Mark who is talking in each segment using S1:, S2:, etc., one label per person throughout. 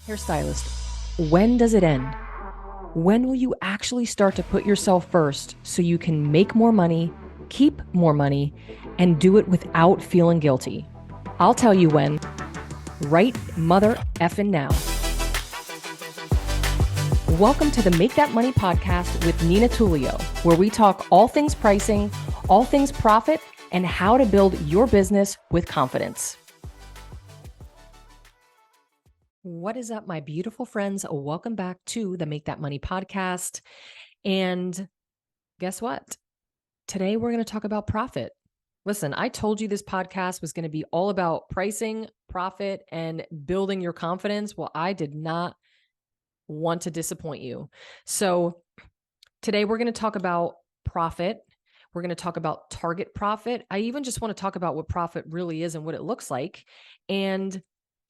S1: Hairstylist, when does it end? When will you actually start to put yourself first so you can make more money, keep more money, and do it without feeling guilty? I'll tell you when. Right mother effing now. Welcome to the Make That Money podcast with Nina Tulio, where we talk all things pricing, all things profit, and how to build your business with confidence. What is up, my beautiful friends? Welcome back to the Make That Money podcast. And guess what? Today, we're going to talk about profit. Listen, I told you this podcast was going to be all about pricing, profit, and building your confidence. Well, I did not want to disappoint you. So today, we're going to talk about profit. We're going to talk about target profit. I even just want to talk about what profit really is and what it looks like. And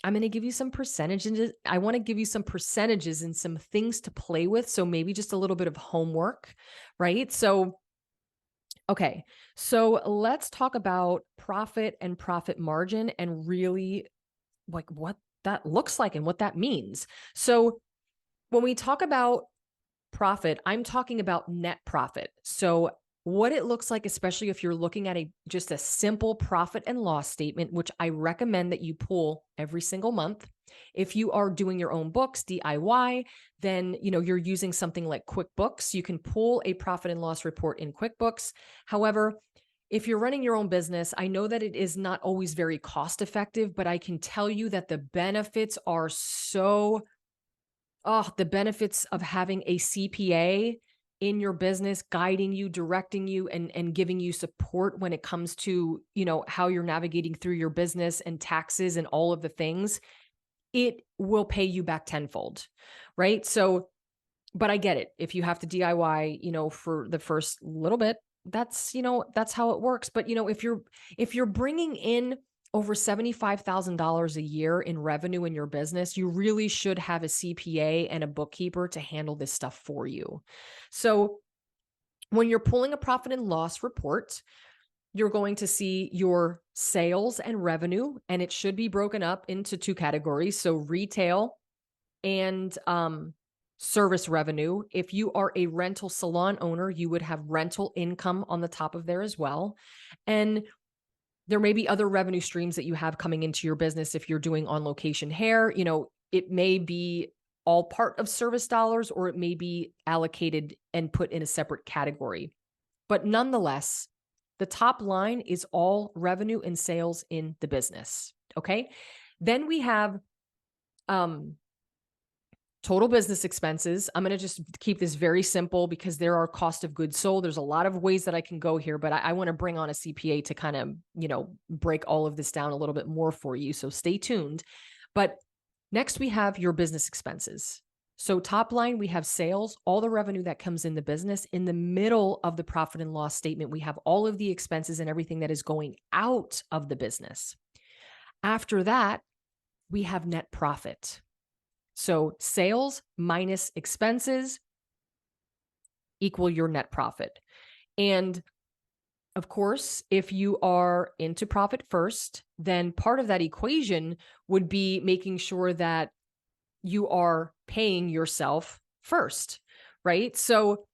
S1: I'm going to give you some percentages. I want to give you some percentages and some things to play with. So maybe just a little bit of homework, right? So, okay. So let's talk about profit and profit margin and really like what that looks like and what that means. So when we talk about profit, I'm talking about net profit. So what it looks like, especially if you're looking at just a simple profit and loss statement, which I recommend that you pull every single month. If you are doing your own books, DIY, then you're using something like QuickBooks. You can pull a profit and loss report in QuickBooks. However, if you're running your own business, I know that it is not always very cost effective, but I can tell you that the benefits are the benefits of having a CPA in your business, guiding you, directing you, and giving you support when it comes to, how you're navigating through your business and taxes and all of the things, it will pay you back tenfold, right? So, but I get it. If you have to DIY, for the first little bit, that's how it works. But, if you're bringing in over $75,000 a year in revenue in your business, you really should have a CPA and a bookkeeper to handle this stuff for you. So when you're pulling a profit and loss report, you're going to see your sales and revenue, and it should be broken up into two categories. So retail and service revenue. If you are a rental salon owner, you would have rental income on the top of there as well. And there may be other revenue streams that you have coming into your business. If you're doing on location hair, it may be all part of service dollars, or it may be allocated and put in a separate category. But nonetheless, the top line is all revenue and sales in the business. Okay. Then we have total business expenses. I'm going to just keep this very simple because there are cost of goods sold. There's a lot of ways that I can go here, but I want to bring on a CPA to kind of, break all of this down a little bit more for you. So stay tuned. But next we have your business expenses. So top line, we have sales, all the revenue that comes in the business. In the middle of the profit and loss statement, we have all of the expenses and everything that is going out of the business. After that, we have net profit. So sales minus expenses equal your net profit. And of course, if you are into profit first, then part of that equation would be making sure that you are paying yourself first, right? So,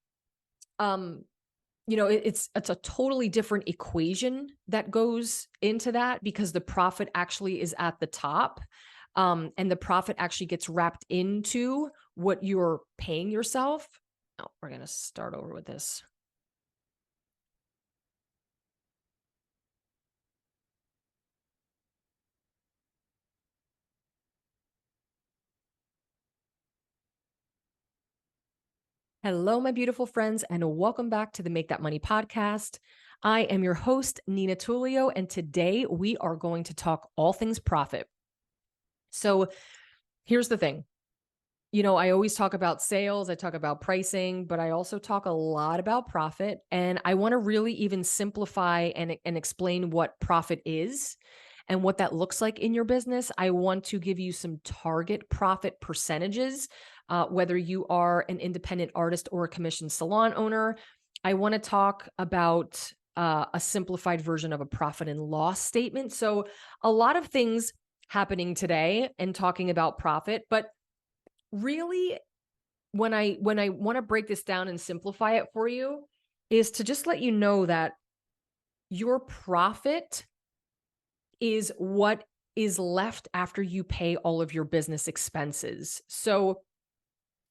S1: it's a totally different equation that goes into that because the profit actually is at the top. And the profit actually gets wrapped into what you're paying yourself. Oh, we're going to start over with this. Hello, my beautiful friends, and welcome back to the Make That Money podcast. I am your host, Nina Tulio, and today we are going to talk all things profit. So here's the thing. I always talk about sales, I talk about pricing, but I also talk a lot about profit. And I want to really even simplify and explain what profit is and what that looks like in your business. I want to give you some target profit percentages, whether you are an independent artist or a commissioned salon owner. I want to talk about a simplified version of a profit and loss statement. So a lot of things happening today and talking about profit, but really, when I want to break this down and simplify it for you, is to just let you know that your profit is what is left after you pay all of your business expenses. So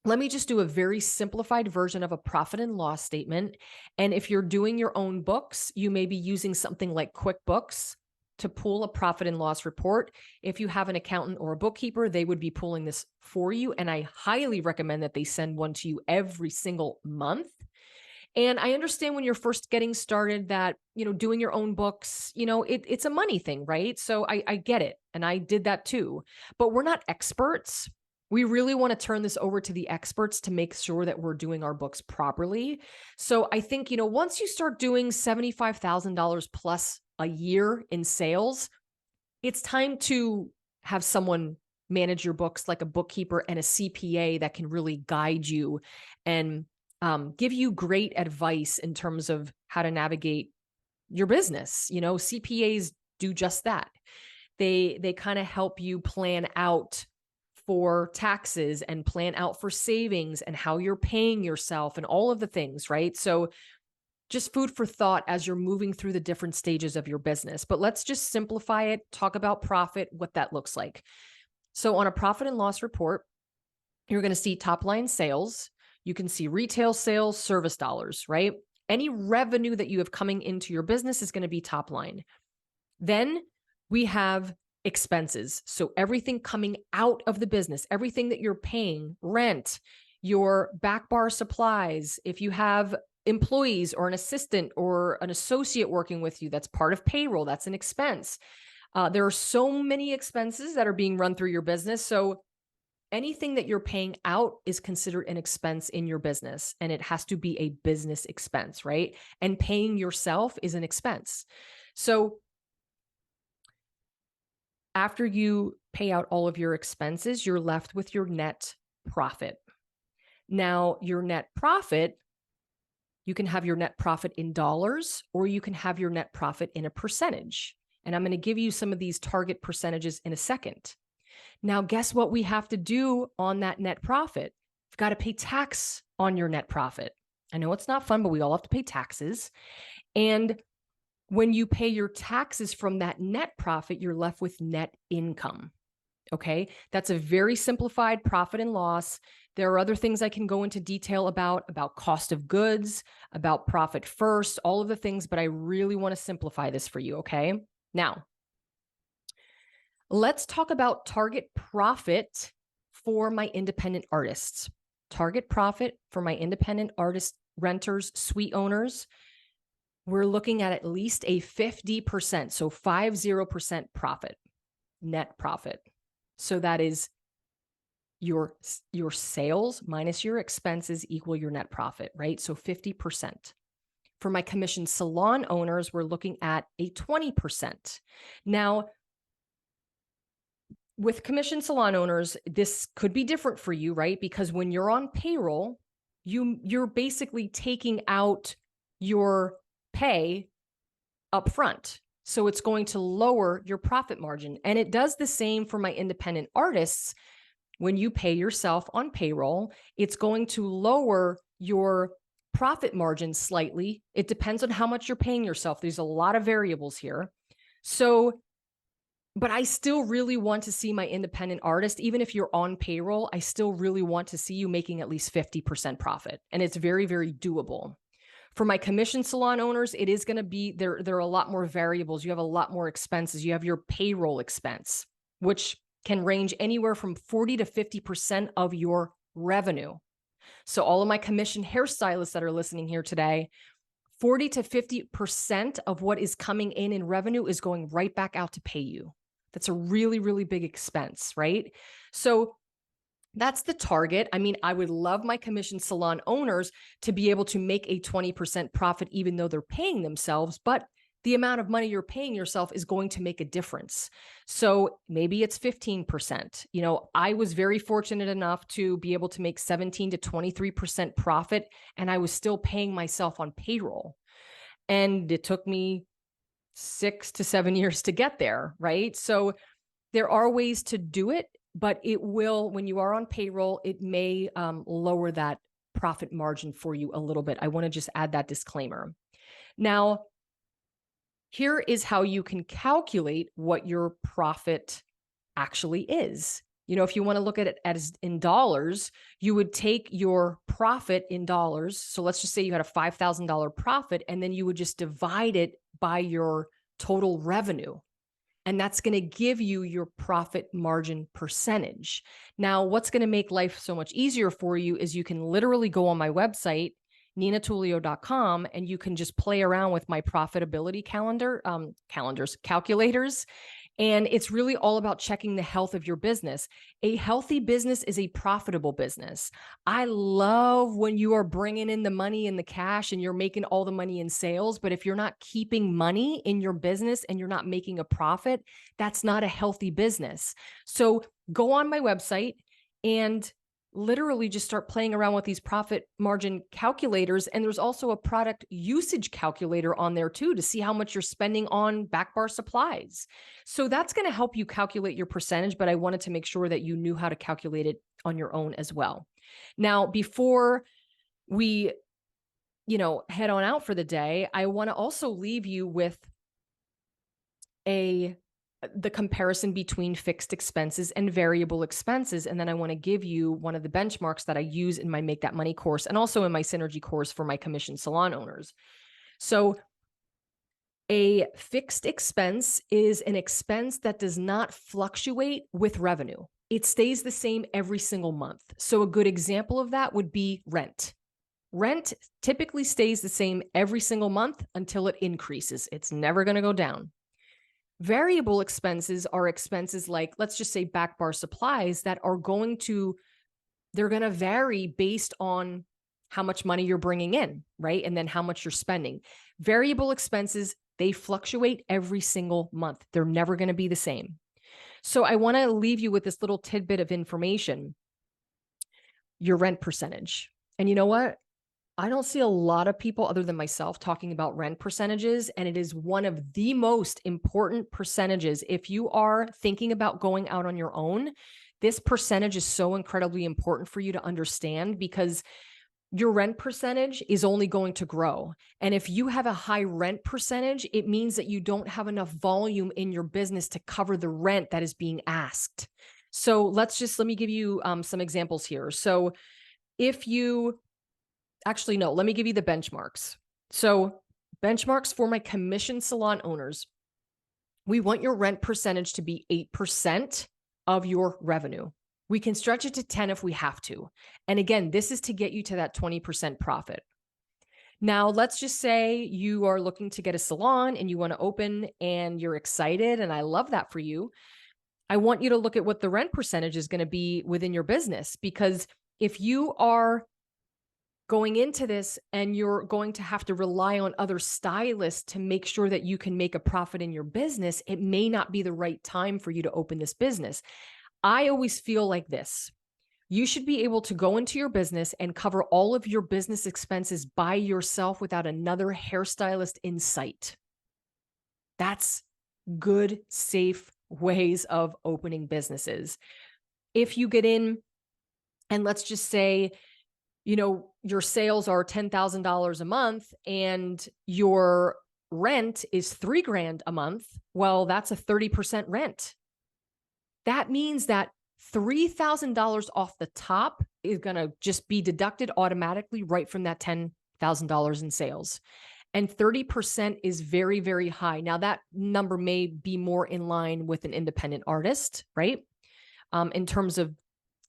S1: let me just do a very simplified version of a profit and loss statement. And if you're doing your own books, you may be using something like QuickBooks to pull a profit and loss report. If you have an accountant or a bookkeeper, they would be pulling this for you. And I highly recommend that they send one to you every single month. And I understand when you're first getting started that, doing your own books, it's a money thing, right? So I get it. And I did that too, but we're not experts. We really want to turn this over to the experts to make sure that we're doing our books properly. So I think, once you start doing $75,000 plus a year in sales, it's time to have someone manage your books, like a bookkeeper and a CPA that can really guide you and give you great advice in terms of how to navigate your business. CPAs do just that. They kind of help you plan out for taxes and plan out for savings and how you're paying yourself and all of the things, right? So just food for thought as you're moving through the different stages of your business. But let's just simplify it, talk about profit, what that looks like. So on a profit and loss report, you're going to see top line sales. You can see retail sales, service dollars, right? Any revenue that you have coming into your business is going to be top line. Then we have expenses. So everything coming out of the business, everything that you're paying, rent, your back bar supplies, if you have employees or an assistant or an associate working with you, that's part of payroll, that's an expense. There are so many expenses that are being run through your business. So anything that you're paying out is considered an expense in your business, and it has to be a business expense, right? And paying yourself is an expense. So after you pay out all of your expenses, you're left with your net profit. Now, your net profit, you can have your net profit in dollars, or you can have your net profit in a percentage. And I'm going to give you some of these target percentages in a second. Now, guess what we have to do on that net profit? You've got to pay tax on your net profit. I know it's not fun, but we all have to pay taxes. And when you pay your taxes from that net profit, you're left with net income. Okay. That's a very simplified profit and loss. There are other things I can go into detail about cost of goods, about profit first, all of the things, but I really want to simplify this for you. Okay. Now, let's talk about target profit for my independent artists. Target profit for my independent artist renters, suite owners. We're looking at least a 50%, so 50% profit, net profit. So that is your sales minus your expenses equal your net profit, right? So 50%. For my commission salon owners, we're looking at a 20%. Now, with commission salon owners, this could be different for you, right? Because when you're on payroll, you're basically taking out your pay up front. So it's going to lower your profit margin. And it does the same for my independent artists. When you pay yourself on payroll, it's going to lower your profit margin slightly. It depends on how much you're paying yourself. There's a lot of variables here. So, but I still really want to see my independent artist, even if you're on payroll, I still really want to see you making at least 50% profit. And it's very, very doable. For my commission salon owners, it is going to be, there are a lot more variables. You have a lot more expenses. You have your payroll expense, which can range anywhere from 40 to 50% of your revenue. So all of my commission hairstylists that are listening here today, 40 to 50% of what is coming in revenue is going right back out to pay you. That's a really, really big expense, right? So that's the target. I mean, I would love my commission salon owners to be able to make a 20% profit, even though they're paying themselves, but the amount of money you're paying yourself is going to make a difference. So maybe it's 15%. I was very fortunate enough to be able to make 17 to 23% profit, and I was still paying myself on payroll. And it took me 6 to 7 years to get there, right? So there are ways to do it. but it will, when you are on payroll, it may lower that profit margin for you a little bit. I want to just add that disclaimer. Now, here is how you can calculate what your profit actually is. You know, if you want to look at it as in dollars, you would take your profit in dollars. So let's just say you had a $5,000 profit, and then you would just divide it by your total revenue. And that's going to give you your profit margin percentage. Now, what's going to make life so much easier for you is you can literally go on my website, ninatulio.com, and you can just play around with my profitability calculators. And it's really all about checking the health of your business. A healthy business is a profitable business. I love when you are bringing in the money and the cash and you're making all the money in sales. But if you're not keeping money in your business and you're not making a profit, that's not a healthy business. So go on my website and literally just start playing around with these profit margin calculators. And there's also a product usage calculator on there too, to see how much you're spending on back bar supplies. So that's going to help you calculate your percentage, but I wanted to make sure that you knew how to calculate it on your own as well. Now, before we, head on out for the day, I want to also leave you with the comparison between fixed expenses and variable expenses. And then I want to give you one of the benchmarks that I use in my Make That Money course and also in my Synergy course for my commission salon owners. So a fixed expense is an expense that does not fluctuate with revenue. It stays the same every single month. So a good example of that would be rent. Rent typically stays the same every single month until it increases. It's never going to go down. Variable expenses are expenses like, let's just say back bar supplies that are they're going to vary based on how much money you're bringing in, right? And then how much you're spending. Variable expenses, they fluctuate every single month. They're never going to be the same. So I want to leave you with this little tidbit of information, your rent percentage. And you know what? I don't see a lot of people other than myself talking about rent percentages, and it is one of the most important percentages. If you are thinking about going out on your own, this percentage is so incredibly important for you to understand because your rent percentage is only going to grow. And if you have a high rent percentage, it means that you don't have enough volume in your business to cover the rent that is being asked. So let me give you some examples here. So let me give you the benchmarks. So benchmarks for my commission salon owners, we want your rent percentage to be 8% of your revenue. We can stretch it to 10 if we have to. And again, this is to get you to that 20% profit. Now, let's just say you are looking to get a salon and you want to open and you're excited. And I love that for you. I want you to look at what the rent percentage is going to be within your business, because if you are going into this and you're going to have to rely on other stylists to make sure that you can make a profit in your business, it may not be the right time for you to open this business. I always feel like this. You should be able to go into your business and cover all of your business expenses by yourself without another hairstylist in sight. That's good, safe ways of opening businesses. If you get in and let's just say, your sales are $10,000 a month and your rent is $3,000 a month, well, that's a 30% rent. That means that $3,000 off the top is going to just be deducted automatically right from that $10,000 in sales. And 30% is very, very high. Now that number may be more in line with an independent artist, right? In terms of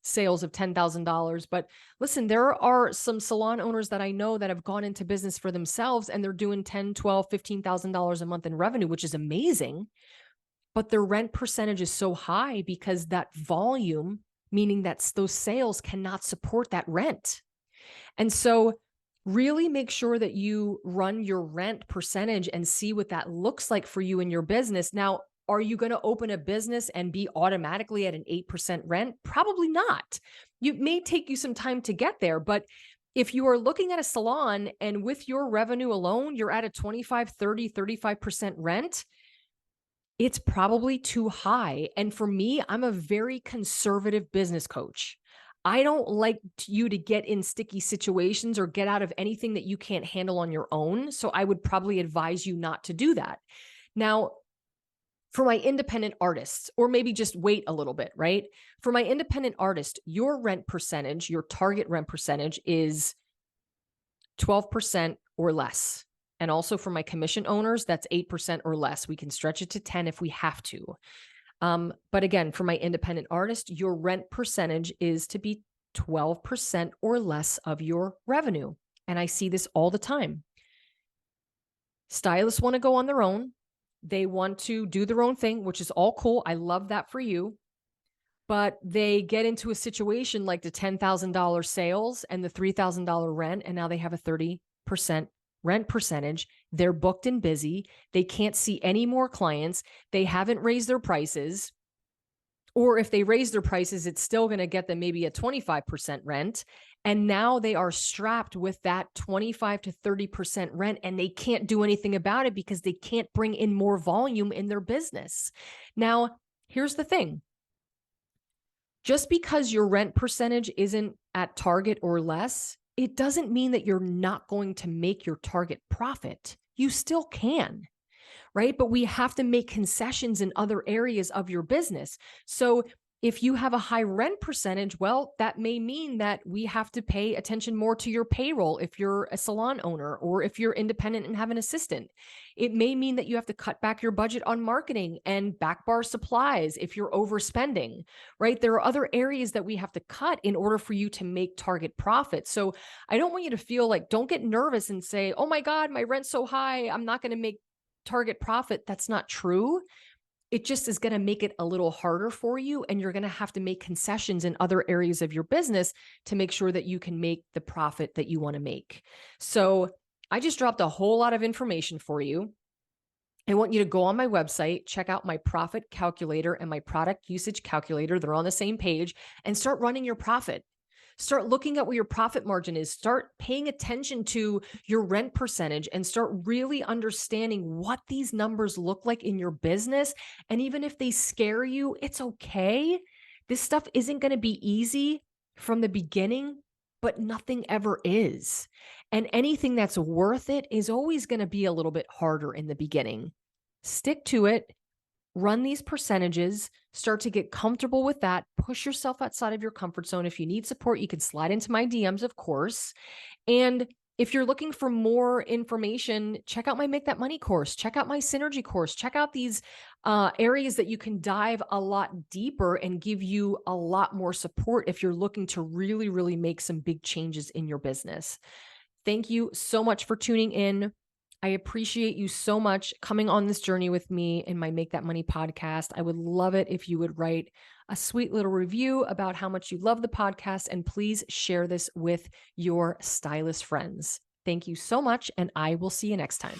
S1: sales of $10,000. But listen, there are some salon owners that I know that have gone into business for themselves and they're doing $10,000, $12,000, $15,000 a month in revenue, which is amazing. But their rent percentage is so high because that volume, meaning that those sales cannot support that rent. And so really make sure that you run your rent percentage and see what that looks like for you in your business. Now, are you going to open a business and be automatically at an 8% rent? Probably not. It may take you some time to get there, but if you are looking at a salon and with your revenue alone, you're at a 25, 30, 35% rent, it's probably too high. And for me, I'm a very conservative business coach. I don't like you to get in sticky situations or get out of anything that you can't handle on your own. So I would probably advise you not to do that. Now, for my independent artists, or maybe just wait a little bit, right? For my independent artist, your rent percentage, your target rent percentage is 12% or less. And also for my commission owners, that's 8% or less. We can stretch it to 10 if we have to. But again, for my independent artist, your rent percentage is to be 12% or less of your revenue. And I see this all the time. Stylists want to go on their own. They want to do their own thing, which is all cool. I love that for you. But they get into a situation like the $10,000 sales and the $3,000 rent, and now they have a 30% rent percentage. They're booked and busy. They can't see any more clients. They haven't raised their prices. Or if they raise their prices, it's still going to get them maybe a 25% rent. And now they are strapped with that 25 to 30% rent, and they can't do anything about it because they can't bring in more volume in their business. Now, here's the thing. Just because your rent percentage isn't at target or less, it doesn't mean that you're not going to make your target profit. You still can, right? But we have to make concessions in other areas of your business. So if you have a high rent percentage, well, that may mean that we have to pay attention more to your payroll if you're a salon owner or if you're independent and have an assistant. It may mean that you have to cut back your budget on marketing and back bar supplies if you're overspending, right? There are other areas that we have to cut in order for you to make target profit. So I don't want you to feel like, don't get nervous and say, oh my God, my rent's so high, I'm not going to make target profit. That's not true. It just is going to make it a little harder for you. And you're going to have to make concessions in other areas of your business to make sure that you can make the profit that you want to make. So I just dropped a whole lot of information for you. I want you to go on my website, check out my profit calculator and my product usage calculator. They're on the same page, and start running your profit. Start looking at what your profit margin is. Start paying attention to your rent percentage and start really understanding what these numbers look like in your business. And even if they scare you, it's okay. This stuff isn't going to be easy from the beginning, but nothing ever is. And anything that's worth it is always going to be a little bit harder in the beginning. Stick to it. Run these percentages, start to get comfortable with that, push yourself outside of your comfort zone. If you need support, you can slide into my DMs, of course. And if you're looking for more information, check out my Make That Money course, check out my Synergy course, check out these areas that you can dive a lot deeper and give you a lot more support if you're looking to really, really make some big changes in your business. Thank you so much for tuning in. I appreciate you so much coming on this journey with me in my Make That Money podcast. I would love it if you would write a sweet little review about how much you love the podcast, and please share this with your stylist friends. Thank you so much, and I will see you next time.